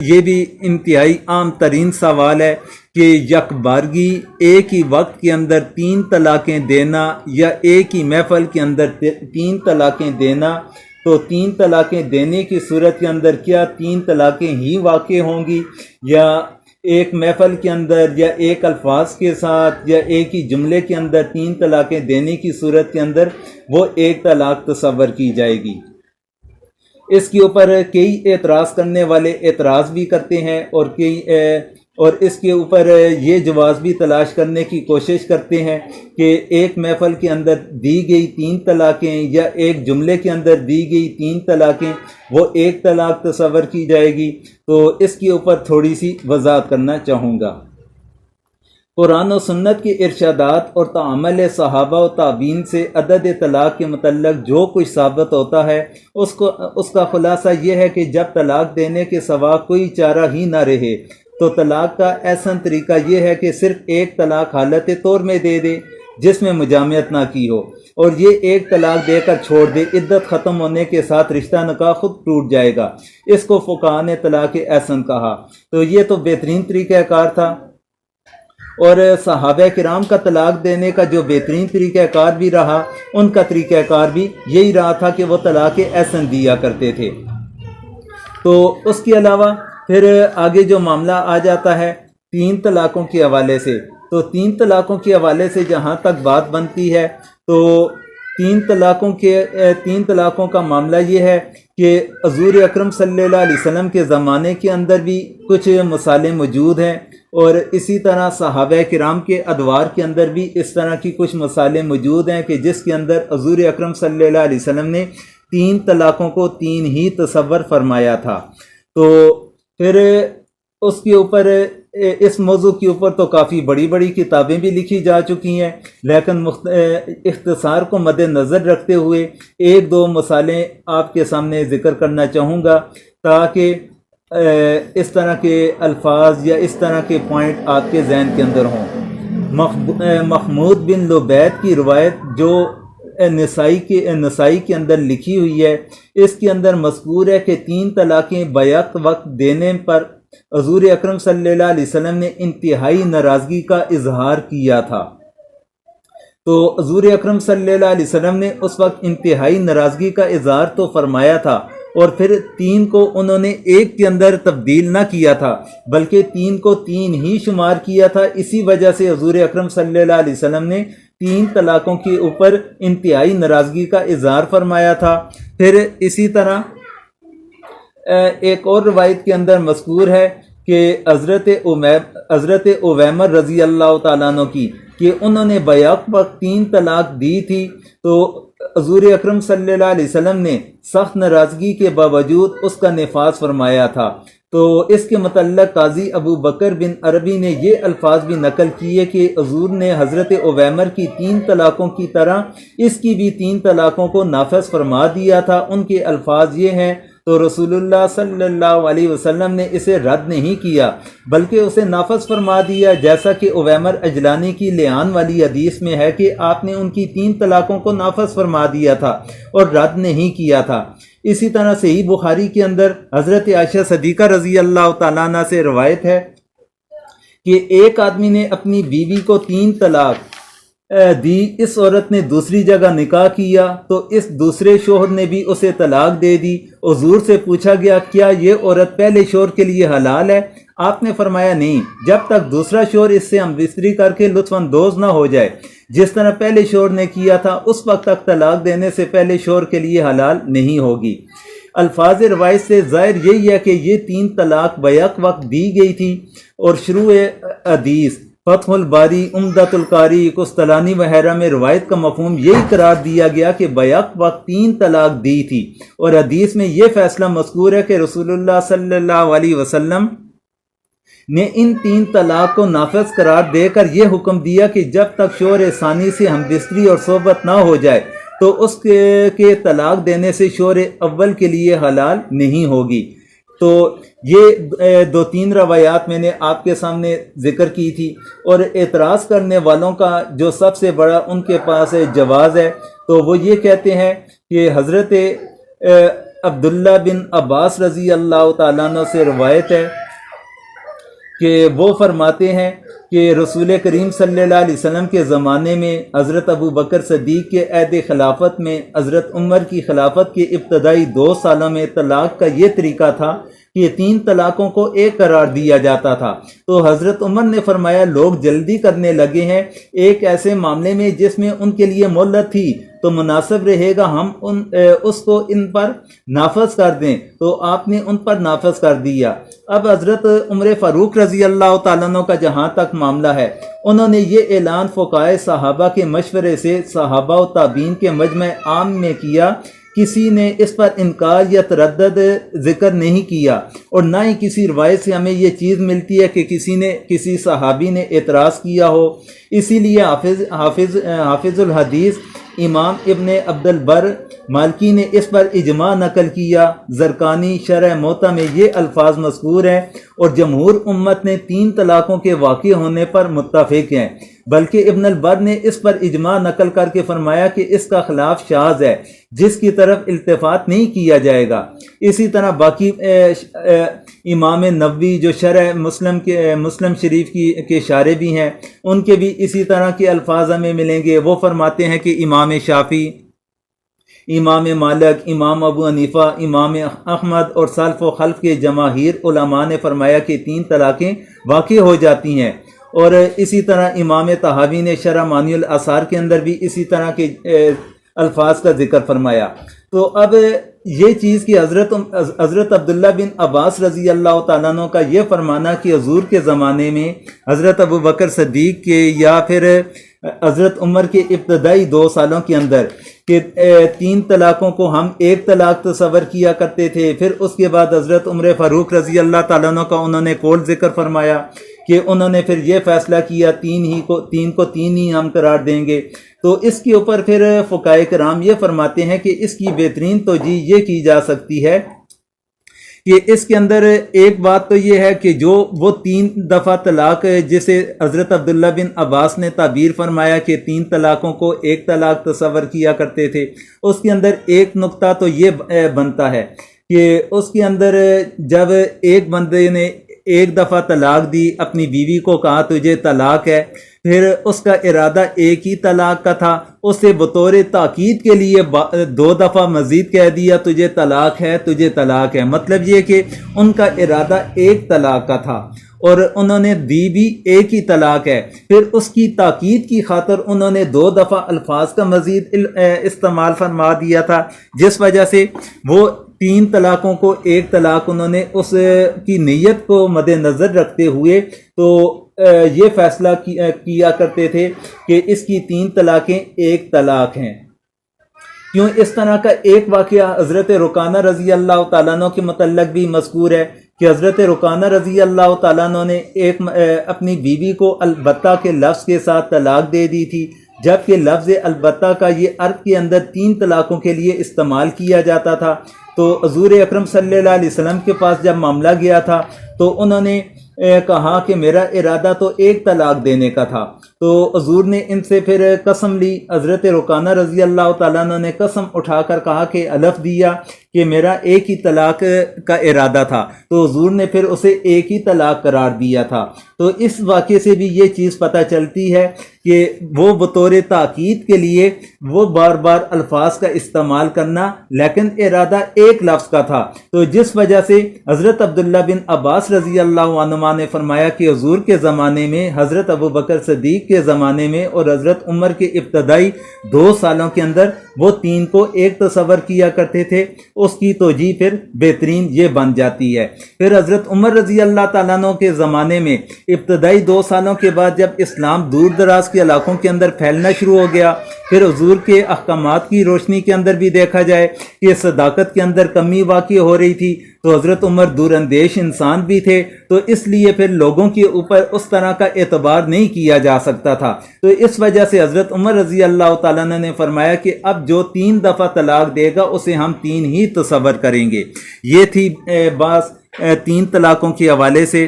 یہ بھی انتہائی عام ترین سوال ہے کہ یک بارگی ایک ہی وقت کے اندر 3 طلاقیں دینا یا ایک ہی محفل کے اندر 3 طلاقیں دینا، تو 3 طلاقیں دینے کی صورت کے اندر کیا 3 طلاقیں ہی واقع ہوں گی، یا ایک محفل کے اندر یا ایک الفاظ کے ساتھ یا ایک ہی جملے کے اندر 3 طلاقیں دینے کی صورت کے اندر وہ ایک طلاق تصور کی جائے گی۔ اس کے اوپر کئی اعتراض کرنے والے اعتراض بھی کرتے ہیں اور اس کے اوپر یہ جواز بھی تلاش کرنے کی کوشش کرتے ہیں کہ ایک محفل کے اندر دی گئی 3 طلاقیں یا ایک جملے کے اندر دی گئی 3 طلاقیں وہ ایک طلاق تصور کی جائے گی۔ تو اس کے اوپر تھوڑی سی وضاحت کرنا چاہوں گا۔ قرآن و سنت کے ارشادات اور تعامل صحابہ و تابعین سے عدد طلاق کے متعلق جو کچھ ثابت ہوتا ہے اس کا خلاصہ یہ ہے کہ جب طلاق دینے کے سوا کوئی چارہ ہی نہ رہے تو طلاق کا احسن طریقہ یہ ہے کہ صرف ایک طلاق حالت طور میں دے دے جس میں مجامعت نہ کی ہو، اور یہ ایک طلاق دے کر چھوڑ دے، عدت ختم ہونے کے ساتھ رشتہ نکاح خود ٹوٹ جائے گا۔ اس کو فقہاء نے طلاق احسن کہا۔ تو یہ تو بہترین طریقہ کار تھا، اور صحابہ کرام کا طلاق دینے کا جو بہترین طریقہ کار بھی رہا، ان کا طریقہ کار بھی یہی رہا تھا کہ وہ طلاق احسن دیا کرتے تھے۔ تو اس کے علاوہ پھر آگے جو معاملہ آ جاتا ہے 3 طلاقوں کے حوالے سے، تو 3 طلاقوں کے حوالے سے جہاں تک بات بنتی ہے تو 3 طلاقوں کا معاملہ یہ ہے کہ حضور اکرم صلی اللہ علیہ وسلم کے زمانے کے اندر بھی کچھ مسائل موجود ہیں، اور اسی طرح صحابہ کرام کے ادوار کے اندر بھی اس طرح کی کچھ مسائل موجود ہیں کہ جس کے اندر حضور اکرم صلی اللہ علیہ وسلم نے 3 طلاقوں کو 3 ہی تصور فرمایا تھا۔ تو پھر اس کے اوپر اس موضوع کے اوپر تو کافی بڑی بڑی کتابیں بھی لکھی جا چکی ہیں، لیکن اختصار کو مد نظر رکھتے ہوئے 1-2 مسائلیں آپ کے سامنے ذکر کرنا چاہوں گا تاکہ اس طرح کے الفاظ یا اس طرح کے پوائنٹ آپ کے ذہن کے اندر ہوں۔ محمود بن لبید کی روایت جو نسائی کے اندر لکھی ہوئی ہے، اس کے اندر مذکور ہے کہ 3 طلاقیں بیک وقت دینے پر حضور اکرم صلی اللہ علیہ وسلم نے انتہائی ناراضگی کا اظہار کیا تھا۔ تو حضور اکرم صلی اللہ علیہ وسلم نے اس وقت انتہائی ناراضگی کا اظہار تو فرمایا تھا، اور پھر 3 کو انہوں نے 1 کے اندر تبدیل نہ کیا تھا بلکہ 3 کو 3 ہی شمار کیا تھا۔ اسی وجہ سے حضور اکرم صلی اللہ علیہ وسلم نے 3 طلاقوں کے اوپر انتہائی ناراضگی کا اظہار فرمایا تھا۔ پھر اسی طرح ایک اور روایت کے اندر مذکور ہے کہ حضرت عویمر رضی اللہ تعالیٰ عنہ کی کہ انہوں نے بیک وقت 3 طلاق دی تھی، تو حضور اکرم صلی اللہ علیہ وسلم نے سخت ناراضگی کے باوجود اس کا نفاذ فرمایا تھا۔ تو اس کے متعلق قاضی ابو بکر بن عربی نے یہ الفاظ بھی نقل کیے کہ حضور نے حضرت عویمر کی 3 طلاقوں کی طرح اس کی بھی 3 طلاقوں کو نافذ فرما دیا تھا۔ ان کے الفاظ یہ ہیں، تو رسول اللہ صلی اللہ علیہ وسلم نے اسے رد نہیں کیا بلکہ اسے نافذ فرما دیا، جیسا کہ عویمر اجلانی کی لعان والی حدیث میں ہے کہ آپ نے ان کی 3 طلاقوں کو نافذ فرما دیا تھا اور رد نہیں کیا تھا۔ اسی طرح صحیح بخاری کے اندر حضرت عائشہ صدیقہ رضی اللہ تعالیٰ عنہ سے روایت ہے کہ ایک آدمی نے اپنی بیوی کو 3 طلاق دی، اس عورت نے دوسری جگہ نکاح کیا تو اس دوسرے شوہر نے بھی اسے طلاق دے دی۔ حضور سے پوچھا گیا کیا یہ عورت پہلے شوہر کے لیے حلال ہے؟ آپ نے فرمایا نہیں، جب تک دوسرا شوہر اس سے ہم بستری کر کے لطف اندوز نہ ہو جائے جس طرح پہلے شوہر نے کیا تھا، اس وقت تک طلاق دینے سے پہلے شوہر کے لیے حلال نہیں ہوگی۔ الفاظ روایت سے ظاہر یہی ہے کہ یہ 3 طلاق بیک وقت دی گئی تھی، اور شروع حدیث فتح الباری، عمدۃ القاری، قسطلانی وغیرہ میں روایت کا مفہوم یہی قرار دیا گیا کہ بیک وقت 3 طلاق دی تھی، اور حدیث میں یہ فیصلہ مذکور ہے کہ رسول اللہ صلی اللہ علیہ وسلم نے ان 3 طلاق کو نافذ قرار دے کر یہ حکم دیا کہ جب تک شوہر ثانی سے ہم بستری اور صحبت نہ ہو جائے تو اس کے طلاق دینے سے شوہر اول کے لیے حلال نہیں ہوگی۔ تو یہ 2-3 روایات میں نے آپ کے سامنے ذکر کی تھی، اور اعتراض کرنے والوں کا جو سب سے بڑا ان کے پاس جواز ہے تو وہ یہ کہتے ہیں کہ حضرت عبداللہ بن عباس رضی اللہ تعالیٰ عنہ سے روایت ہے کہ وہ فرماتے ہیں کہ رسول کریم صلی اللہ علیہ وسلم کے زمانے میں حضرت ابو بکر صدیق کے عہد خلافت میں حضرت عمر کی خلافت کے ابتدائی 2 سالوں میں طلاق کا یہ طریقہ تھا کہ 3 طلاقوں کو ایک قرار دیا جاتا تھا۔ تو حضرت عمر نے فرمایا لوگ جلدی کرنے لگے ہیں ایک ایسے معاملے میں جس میں ان کے لیے مہلت تھی، تو مناسب رہے گا ہم اس کو ان پر نافذ کر دیں، تو آپ نے ان پر نافذ کر دیا۔ اب حضرت عمر فاروق رضی اللہ تعالیٰ عنہ کا جہاں تک معاملہ ہے، انہوں نے یہ اعلان فقہائے صحابہ کے مشورے سے صحابہ و تابعین کے مجمع عام میں کیا، کسی نے اس پر انکار یا تردد ذکر نہیں کیا، اور نہ ہی کسی روایت سے ہمیں یہ چیز ملتی ہے کہ کسی صحابی نے اعتراض کیا ہو۔ اسی لیے حافظ الحدیث امام ابن عبد البر مالکی نے اس پر اجماع نقل کیا۔ زرقانی شرح موطا میں یہ الفاظ مذکور ہیں، اور جمہور امت نے 3 طلاقوں کے واقع ہونے پر متفق ہیں، بلکہ ابن البر نے اس پر اجماع نقل کر کے فرمایا کہ اس کا خلاف شاذ ہے جس کی طرف التفات نہیں کیا جائے گا۔ اسی طرح باقی امام نووی جو شرح مسلم شریف کے شارح بھی ہیں، ان کے بھی اسی طرح کے الفاظ ہمیں ملیں گے۔ وہ فرماتے ہیں کہ امام شافعی، امام مالک، امام ابو حنیفہ، امام احمد اور سلف و خلف کے جماہیر علماء نے فرمایا کہ 3 طلاقیں واقع ہو جاتی ہیں، اور اسی طرح امام طحاوی نے شرح مانی الاثار کے اندر بھی اسی طرح کے الفاظ کا ذکر فرمایا۔ تو اب یہ چیز کہ حضرت عبداللہ بن عباس رضی اللہ تعالیٰ عنہ کا یہ فرمانا کہ حضور کے زمانے میں حضرت ابو بکر صدیق کے یا پھر حضرت عمر کے ابتدائی 2 سالوں کے اندر کہ 3 طلاقوں کو ہم ایک طلاق تصور کیا کرتے تھے، پھر اس کے بعد حضرت عمر فاروق رضی اللہ تعالیٰ عنہ کا انہوں نے قول ذکر فرمایا کہ انہوں نے پھر یہ فیصلہ کیا 3 کو 3 ہی ہم قرار دیں گے۔ تو اس کے اوپر پھر فقہائے کرام یہ فرماتے ہیں کہ اس کی بہترین توجیہ یہ کی جا سکتی ہے کہ اس کے اندر ایک بات تو یہ ہے کہ جو وہ 3 دفعہ طلاق جسے حضرت عبداللہ بن عباس نے تعبیر فرمایا کہ 3 طلاقوں کو ایک طلاق تصور کیا کرتے تھے، اس کے اندر ایک نقطہ تو یہ بنتا ہے کہ اس کے اندر جب ایک بندے نے ایک دفعہ طلاق دی، اپنی بیوی کو کہا تجھے طلاق ہے، پھر اس کا ارادہ ایک ہی طلاق کا تھا، اسے بطور تاکید کے لیے 2 دفعہ مزید کہہ دیا تجھے طلاق ہے، تجھے طلاق ہے، مطلب یہ کہ ان کا ارادہ ایک طلاق کا تھا اور انہوں نے دی بھی ایک ہی طلاق ہے، پھر اس کی تاکید کی خاطر انہوں نے 2 دفعہ الفاظ کا مزید استعمال فرما دیا تھا، جس وجہ سے وہ 3 طلاقوں کو ایک طلاق انہوں نے اس کی نیت کو مد نظر رکھتے ہوئے تو یہ فیصلہ کیا کرتے تھے کہ اس کی 3 طلاقیں ایک طلاق ہیں۔ کیوں اس طرح کا ایک واقعہ حضرت رکانہ رضی اللہ تعالیٰ عنہ کے متعلق بھی مذکور ہے کہ حضرت رکانہ رضی اللہ تعالیٰ عنہ نے اپنی بیوی کو البتہ کے لفظ کے ساتھ طلاق دے دی تھی، جبکہ لفظ البتہ کا یہ عرب کے اندر 3 طلاقوں کے لیے استعمال کیا جاتا تھا۔ تو حضور اکرم صلی اللہ علیہ وسلم کے پاس جب معاملہ گیا تھا تو انہوں نے کہا کہ میرا ارادہ تو ایک طلاق دینے کا تھا، تو حضور نے ان سے پھر قسم لی، حضرت رکانہ رضی اللہ تعالیٰ عنہ نے قسم اٹھا کر کہا کہ حلف دیا کہ میرا ایک ہی طلاق کا ارادہ تھا، تو حضور نے پھر اسے ایک ہی طلاق قرار دیا تھا۔ تو اس واقعے سے بھی یہ چیز پتہ چلتی ہے کہ وہ بطور تاکید کے لیے وہ بار بار الفاظ کا استعمال کرنا، لیکن ارادہ ایک لفظ کا تھا، تو جس وجہ سے حضرت عبداللہ بن عباس رضی اللہ عنہما نے فرمایا کہ حضور کے زمانے میں، حضرت ابو بکر صدیق کے زمانے میں اور حضرت عمر کے ابتدائی 2 سالوں کے اندر وہ 3 کو ایک تصور کیا کرتے تھے، اس کی توجیہ پھر بہترین یہ بن جاتی ہے۔ پھر حضرت عمر رضی اللہ تعالیٰ عنہ کے زمانے میں ابتدائی 2 سالوں کے بعد جب اسلام دور دراز کے علاقوں کے اندر پھیلنا شروع ہو گیا، پھر حضور کے احکامات کی روشنی کے اندر بھی دیکھا جائے کہ صداقت کے اندر کمی واقع ہو رہی تھی، تو حضرت عمر دور اندیش انسان بھی تھے، تو اس لیے پھر لوگوں کے اوپر اس طرح کا اعتبار نہیں کیا جا سکتا تھا، تو اس وجہ سے حضرت عمر رضی اللہ تعالیٰ عنہ نے فرمایا کہ اب جو 3 دفعہ طلاق دے گا اسے ہم 3 ہی تصور کریں گے۔ یہ تھی بات 3 طلاقوں کے حوالے سے۔